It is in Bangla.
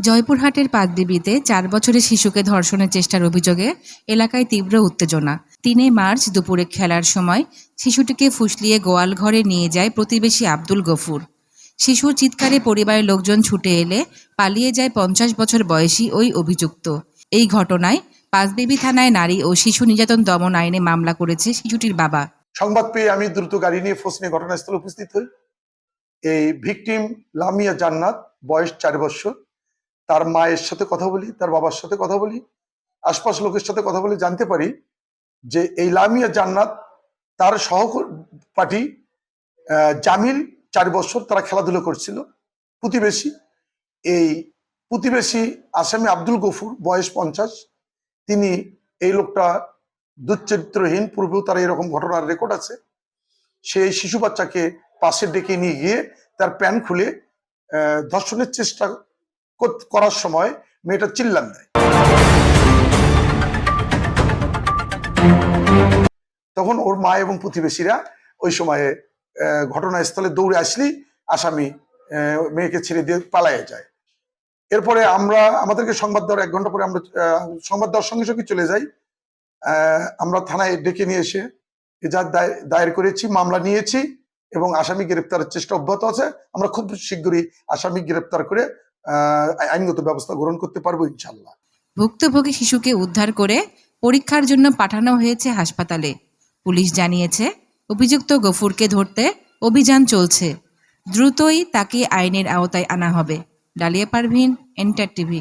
জয়পুরহাটের পাঁচবিবিতে 4 বছরের শিশুকে ধর্ষণের চেষ্টার অভিযোগে এলাকায় তীব্র উত্তেজনা। 3 মার্চ দুপুরে খেলার সময় শিশুটিকে ফুসলিয়ে গোয়াল ঘরে নিয়ে যায় প্রতিবেশী আব্দুল গফুর। শিশুর চিৎকারে পরিবারের লোকজন ছুটে এলে পালিয়ে যায় 50 বছর বয়সী ওই অভিযুক্ত। এই ঘটনায় পাঁচবিবি থানায় নারী ও শিশু নির্যাতন দমন আইনে মামলা করেছে শিশুটির বাবা। সংবাদ পেয়ে আমি দ্রুত গাড়ি নিয়ে ফোর্স নিয়ে ঘটনাস্থলে উপস্থিত হই। এই ভিকটিম লামিয়া জান্নাত, বয়স 4 বছর। তার মায়ের সাথে কথা বলি, তার বাবার সাথে কথা বলি, আশপাশ লোকের সাথে কথা বলে জানতে পারি যে এই লামিয়া জান্নাত তার সহপাঠী জামিল 4 বছর তারা খেলাধুলো করছিল। প্রতিবেশী আসামি আব্দুল গফুর, বয়স 50। তিনি, এই লোকটা দুশ্চরিত্রহীন, পূর্বেও তার এরকম ঘটনার রেকর্ড আছে। সেই শিশু বাচ্চাকে পাশে ডেকে নিয়ে গিয়ে তার প্যান্ট খুলে ধর্ষণের চেষ্টা করার সময় মেয়েটা চিল্লান দেয়। তখন ওর মা এবং প্রতিবেশীরা ওই সময়ে ঘটনাস্থলে দৌড়ে আসলেই আসামি মেয়েকে ছেড়ে দিয়ে পালায়ে যায়। এরপরে আমাদেরকে সংবাদ দেওয়ার 1 ঘন্টা পরে আমরা সংবাদ দেওয়ার সঙ্গে সঙ্গে চলে যাই। আমরা থানায় ডেকে নিয়ে এসে এজাহার দায়ের করেছি, মামলা নিয়েছি এবং আসামি গ্রেপ্তারের চেষ্টা অব্যাহত আছে। আমরা খুব শীঘ্রই আসামি গ্রেপ্তার করে আইনগত ব্যবস্থা গ্রহণ করতে পারবো ইনশাল্লাহ। ভুক্তভোগী শিশুকে উদ্ধার করে পরীক্ষার জন্য পাঠানো হয়েছে হাসপাতালে। পুলিশ জানিয়েছে, অভিযুক্ত গফুরকে ধরতে অভিযান চলছে। দ্রুতই তাকে আইনের আওতায় আনা হবে। ডালিয়া পারভিন, এন্টার টিভি।